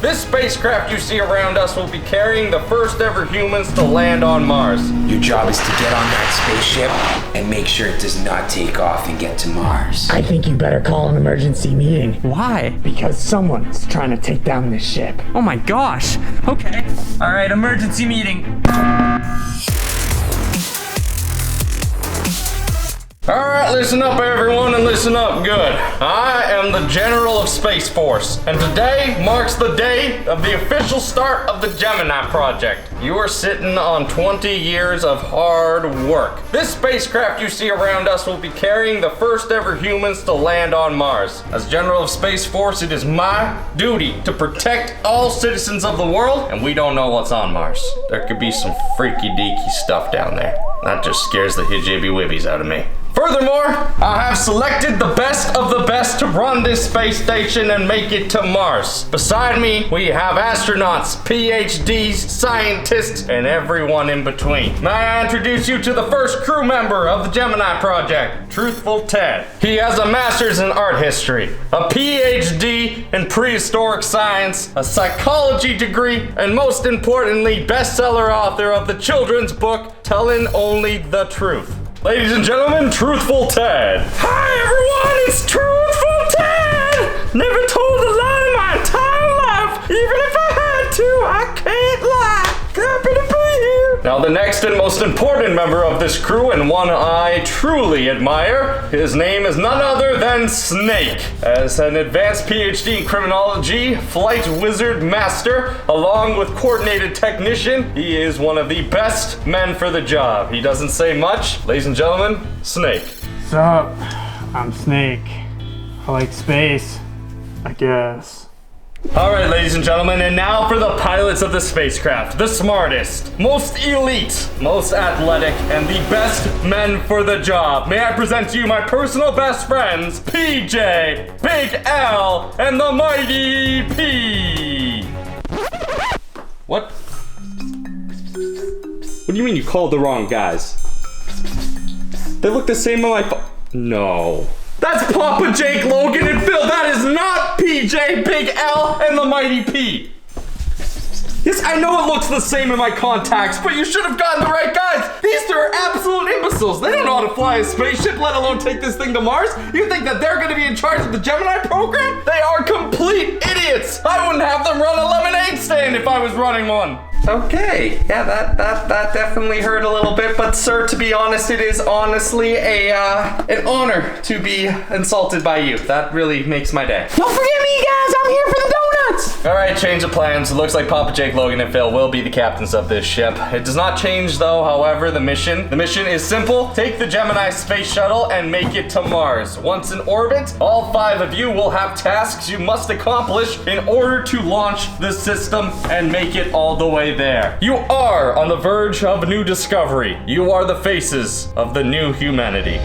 This spacecraft you see around us will be carrying the first ever humans to land on Mars. Your job is to get on that spaceship and make sure it does not take off and get to Mars. I think you better call an emergency meeting. Why? Because someone's trying to take down this ship. Oh my gosh. Okay. All right, emergency meeting. Alright, listen up everyone, and listen up good. I am the General of Space Force, and today marks the day of the official start of the Gemini project. You are sitting on 20 years of hard work. This spacecraft you see around us will be carrying the first ever humans to land on Mars. As General of Space Force, it is my duty to protect all citizens of the world, and we don't know what's on Mars. There could be some freaky deaky stuff down there. That just scares the hijibby-wibbies out of me. Furthermore, I have selected the best of the best to run this space station and make it to Mars. Beside me, we have astronauts, PhDs, scientists, and everyone in between. May I introduce you to the first crew member of the Gemini project, Truthful Ted. He has a master's in art history, a PhD in prehistoric science, a psychology degree, and most importantly, bestseller author of the children's book, Telling Only the Truth. Ladies and gentlemen, Truthful Ted. Hi everyone, it's Truthful Ted! Never told a lie my entire life. Even if I had to, I can't lie. Happy to be here. Now the next and most important member of this crew, and one I truly admire, his name is none other than Snake. As an advanced PhD in criminology, flight wizard master, along with coordinated technician, he is one of the best men for the job. He doesn't say much. Ladies and gentlemen, Snake. What's up? I'm Snake. I like space, I guess. All right, ladies and gentlemen, and now for the pilots of the spacecraft, the smartest, most elite, most athletic, and the best men for the job. May I present to you my personal best friends, PJ, Big L, and the Mighty P. What? What do you mean you called the wrong guys? They look the same on my phone. No. That's Papa Jake, Logan, and Phil. That is not PJ, Big L, and the Mighty P. Yes, I know it looks the same in my contacts, but you should have gotten the right guys. These two are absolute imbeciles. They don't know how to fly a spaceship, let alone take this thing to Mars. You think that they're going to be in charge of the Gemini program? They are complete idiots. I wouldn't have them run a lemonade stand if I was running one. Okay, yeah, that definitely hurt a little bit, but sir, to be honest, it is honestly an honor to be insulted by you. That really makes my day. Don't forget me, guys. I'm here for the donuts. All right, change of plans. It looks like Papa Jake, Logan, and Phil will be the captains of this ship. It does not change, though, however, the mission. The mission is simple. Take the Gemini space shuttle and make it to Mars. Once in orbit, all 5 of you will have tasks you must accomplish in order to launch the system and make it all the way there. You are on the verge of a new discovery. You are the faces of the new humanity.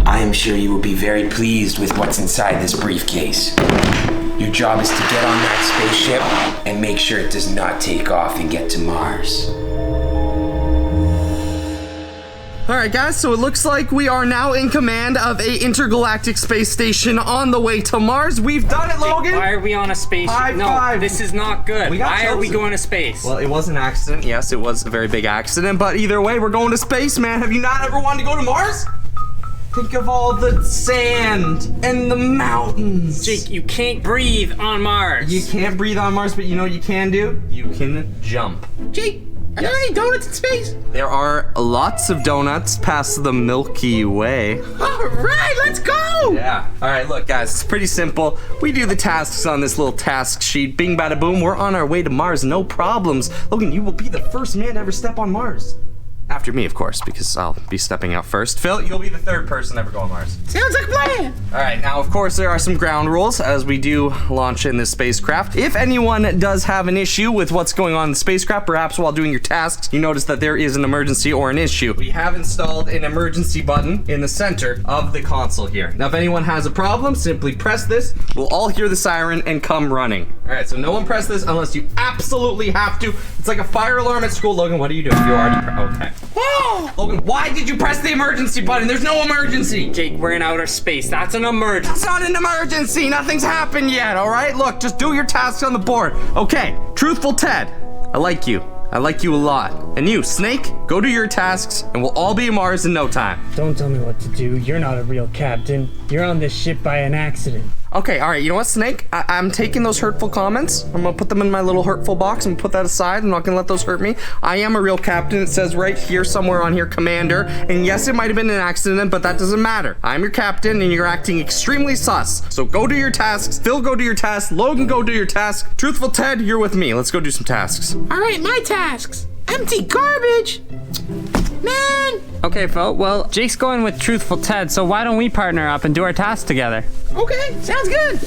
I am sure you will be very pleased with what's inside this briefcase. Your job is to get on that spaceship and make sure it does not take off and get to Mars. All right, guys, so it looks like we are now in command of a intergalactic space station on the way to Mars. We've done it, Logan. Why are we on a spaceship? High No, five. this is not good. Why are we going to space? Well, it was an accident. Yes, it was a very big accident, but either way, we're going to space, man. Have you not ever wanted to go to Mars? Think of all the sand and the mountains. Jake, you can't breathe on Mars. You can't breathe on Mars, but you know what you can do? You can jump. Jake, are there any donuts in space? There are lots of donuts past the Milky Way. All right, let's go. Yeah. All right, look, guys, it's pretty simple. We do the tasks on this little task sheet. Bing, bada, boom. We're on our way to Mars. No problems. Logan, you will be the first man to ever step on Mars. After me, of course, because I'll be stepping out first. Phil, you'll be the 3rd person to ever go on Mars. Sounds like a plan. All right, now, of course, there are some ground rules as we do launch in this spacecraft. If anyone does have an issue with what's going on in the spacecraft, perhaps while doing your tasks, you notice that there is an emergency or an issue. We have installed an emergency button in the center of the console here. Now, if anyone has a problem, simply press this. We'll all hear the siren and come running. All right, so no one press this unless you absolutely have to. It's like a fire alarm at school. Logan, what are you doing? You're already okay. Oh! Logan, why did you press the emergency button? There's no emergency. Jake, we're in outer space. That's an emergency. It's not an emergency. Nothing's happened yet, all right? Look, just do your tasks on the board. Okay, Truthful Ted, I like you. I like you a lot. And you, Snake, go do your tasks and we'll all be Mars in no time. Don't tell me what to do. You're not a real captain. You're on this ship by an accident. Okay, all right, you know what, Snake? I'm taking those hurtful comments. I'm gonna put them in my little hurtful box and put that aside. I'm not gonna let those hurt me. I am a real captain. It says right here, somewhere on here, Commander. And yes, it might have been an accident, but that doesn't matter. I'm your captain and you're acting extremely sus. So go do your tasks. Phil, go do your tasks. Logan, go do your tasks. Truthful Ted, you're with me. Let's go do some tasks. All right, my tasks. Empty garbage. Man. Okay, Phil. Well, Jake's going with Truthful Ted, so why don't we partner up and do our tasks together? Okay, sounds good.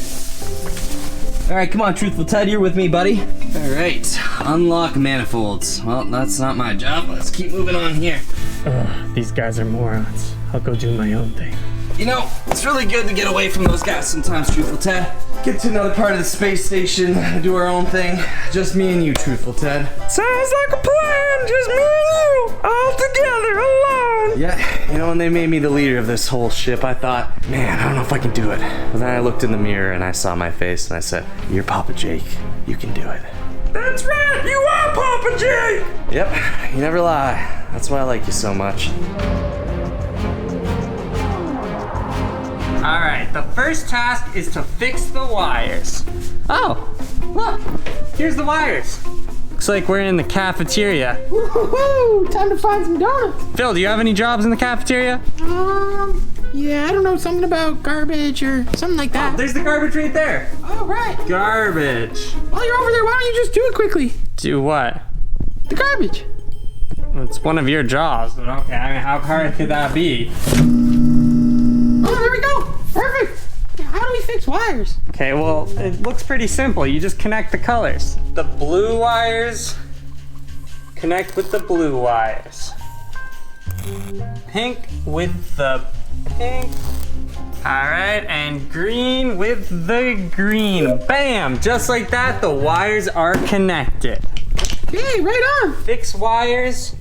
All right, come on, Truthful Ted, you're with me, buddy. All right, unlock manifolds. Well, that's not my job. Let's keep moving on here. These guys are morons. I'll go do my own thing. You know, it's really good to get away from those guys sometimes, Truthful Ted. Get to another part of the space station, do our own thing. Just me and you, Truthful Ted. Sounds like a plan. Just me and you. All together, alone. Yeah, You know, when they made me the leader of this whole ship, I thought, man, I don't know if I can do it. But then I looked in the mirror and I saw my face and I said, you're Papa Jake. You can do it. That's right. You are Papa Jake. Yep, you never lie. That's why I like you so much. All right, the first task is to fix the wires. Oh, look, here's the wires. Looks like we're in the cafeteria. Woohoo! Time to find some donuts. Phil, do you have any jobs in the cafeteria? Yeah, I don't know, something about garbage or something like that. There's the garbage right there. Oh, right. Garbage. While you're over there, why don't you just do it quickly? Do what? The garbage. It's one of your jobs, but okay, I mean, how hard could that be? Oh, there we go. Perfect. How do we fix wires? Okay, well, it looks pretty simple. You just connect the colors. The blue wires connect with the blue wires. Pink with the pink. All right, and green with the green. Bam! Just like that, the wires are connected. Okay, right on. Fix wires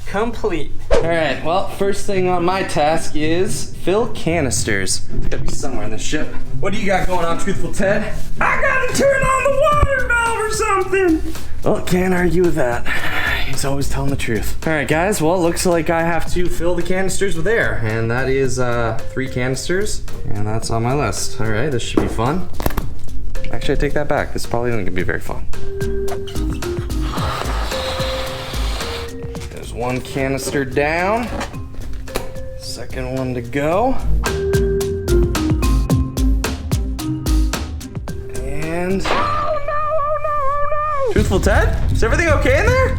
complete. All right, well, first thing on my task is fill canisters. It's gotta be somewhere in the ship. What do you got going on, Truthful Ted? I gotta turn on the water valve or something. Well, can't argue with that. He's always telling the truth. All right, guys, well, it looks like I have to fill the canisters with air, and that is 3 canisters, and that's on my list. All right, this should be fun. Actually, I take that back. This probably isn't gonna be very fun. There's 1 canister down. Second one to go. And... Oh no! Truthful Ted? Is everything okay in there?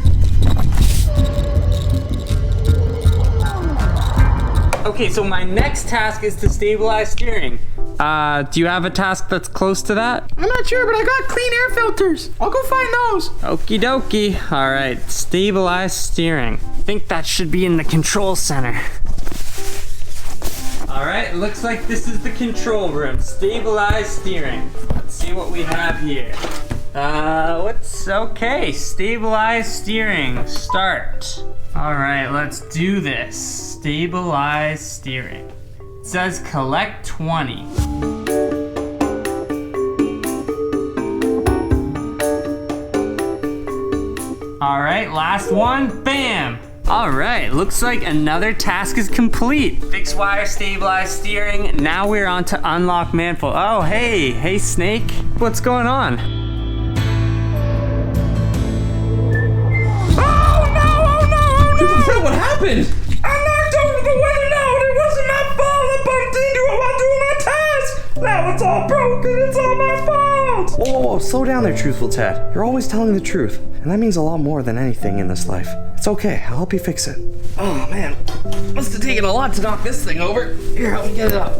Okay, so my next task is to stabilize steering. Do you have a task that's close to that? I'm not sure, but I got clean air filters. I'll go find those. Okie dokie. All right, stabilize steering. I think that should be in the control center. All right, looks like this is the control room. Stabilize steering. Let's see what we have here. Okay, stabilize steering, start. All right, let's do this. Stabilize steering. It says collect 20. All right, last one, bam. All right, looks like another task is complete. Fix wire, stabilize steering. Now we're on to unlock manifold. Oh, hey Snake. What's going on? What happened? I knocked over the window and it wasn't my fault. I bumped into it while doing my task. Now it's all broken. It's all my fault. Whoa, slow down there, Truthful Ted. You're always telling the truth, and that means a lot more than anything in this life. It's okay. I'll help you fix it. Oh, man. Must have taken a lot to knock this thing over. Here, help me get it up.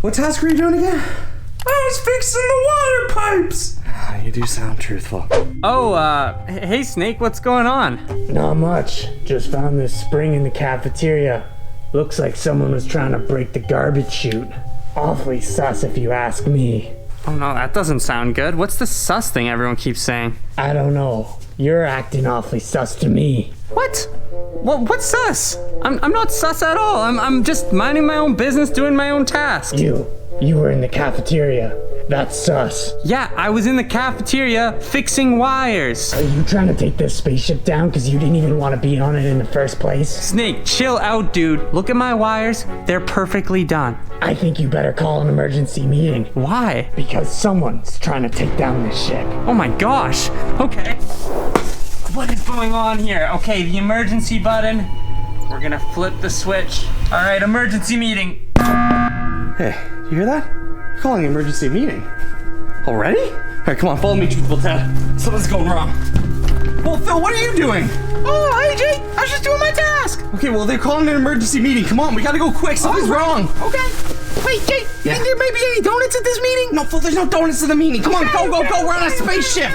What task were you doing again? I was fixing the water pipes. You do sound truthful. Oh, hey Snake, what's going on? Not much. Just found this spring in the cafeteria. Looks like someone was trying to break the garbage chute. Awfully sus if you ask me. Oh no, that doesn't sound good. What's the sus thing everyone keeps saying? I don't know. You're acting awfully sus to me. What? What's sus? I'm not sus at all. I'm just minding my own business, doing my own task. You were in the cafeteria. That's sus. Yeah, I was in the cafeteria fixing wires. Are you trying to take this spaceship down because you didn't even want to be on it in the first place? Snake, chill out, dude. Look at my wires. They're perfectly done. I think you better call an emergency meeting. Why? Because someone's trying to take down this ship. Oh my gosh. Okay. What is going on here? Okay, the emergency button. We're gonna flip the switch. All right, emergency meeting. Hey, you hear that? You're calling an emergency meeting. Already? All right, come on, follow me, Truthful Ted. Something's going wrong. Well, Phil, what are you doing? Oh, hey, Jake. I was just doing my task. Okay, well, they're calling an emergency meeting. Come on, we gotta go quick. Something's wrong. Okay. Wait, Jake, you think there may be any donuts at this meeting? No, Phil, there's no donuts in the meeting. Come on, go. We're on a spaceship.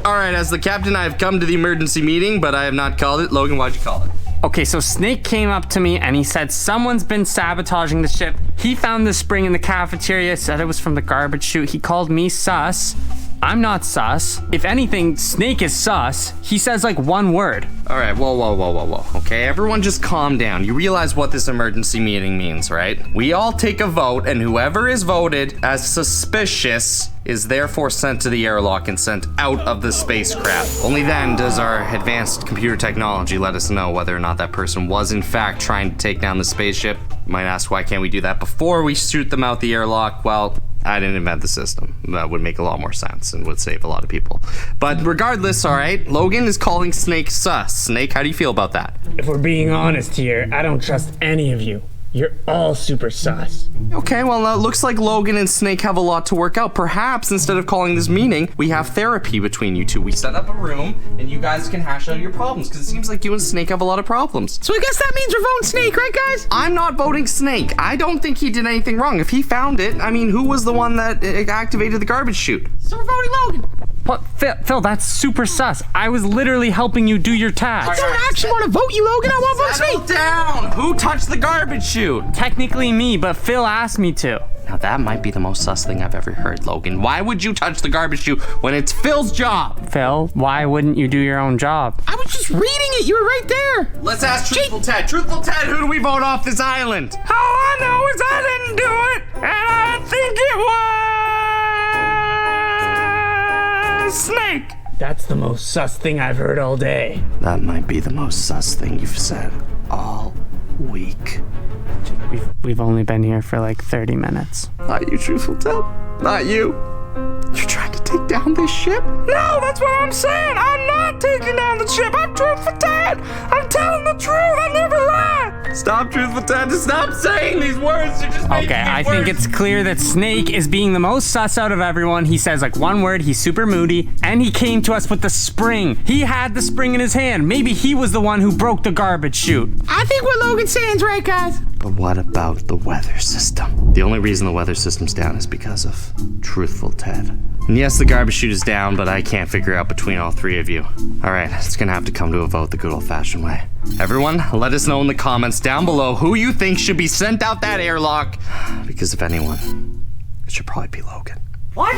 All right, as the captain, I have come to the emergency meeting, but I have not called it. Logan, why'd you call it? Okay, so Snake came up to me and he said someone's been sabotaging the ship. He found the spring in the cafeteria, said it was from the garbage chute. He called me sus. I'm not sus. If anything, Snake is sus. He says like one word. All right, whoa. Okay, everyone just calm down. You realize what this emergency meeting means, right? We all take a vote, and whoever is voted as suspicious is therefore sent to the airlock and sent out of the spacecraft. Only then does our advanced computer technology let us know whether or not that person was in fact trying to take down the spaceship. You might ask, why can't we do that before we shoot them out the airlock? Well, I didn't invent the system. That would make a lot more sense and would save a lot of people. But regardless, all right, Logan is calling Snake sus. Snake, how do you feel about that? If we're being honest here, I don't trust any of you. You're all super sus. Okay, well, it looks like Logan and Snake have a lot to work out. Perhaps instead of calling this meeting, we have therapy between you two. We set up a room and you guys can hash out your problems because it seems like you and Snake have a lot of problems. So I guess that means we're voting Snake, right, guys? I'm not voting Snake. I don't think he did anything wrong. If he found it, I mean, who was the one that activated the garbage chute? So we're voting Logan. What? Phil, that's super sus. I was literally helping you do your task. I don't actually want to vote you, Logan. I want to vote Settle Snake. down! Who touched the garbage chute? Technically me, but Phil asked me to. Now that might be the most sus thing I've ever heard, Logan. Why would you touch the garbage chute when it's Phil's job? Phil, why wouldn't you do your own job? I was just reading it. You were right there. Let's ask Truthful Ted. Truthful Ted, who do we vote off this island? All I know is I didn't do it, and I think it was Snake. That's the most sus thing I've heard all day. That might be the most sus thing you've said all week. We've only been here for like 30 minutes. Not you, Truthful Ted. Not you. You're trying to take down this ship? No, that's what I'm saying. I'm not taking down the ship. I'm Truthful Ted. I'm telling the truth. I never lie. Stop, Truthful Ted. Just stop saying these words. You're just making Okay, it I worse. think it's clear that Snake is being the most sus out of everyone. He says like one word, he's super moody, and he came to us with the spring. He had the spring in his hand. Maybe he was the one who broke the garbage chute. I think what Logan's saying is right, guys. But what about the weather system? The only reason the weather system's down is because of Truthful Ted. And yes, the garbage chute is down, but I can't figure out between all three of you. All right, it's gonna have to come to a vote the good old-fashioned way. Everyone, let us know in the comments down below who you think should be sent out that airlock. Because if anyone, it should probably be Logan. What?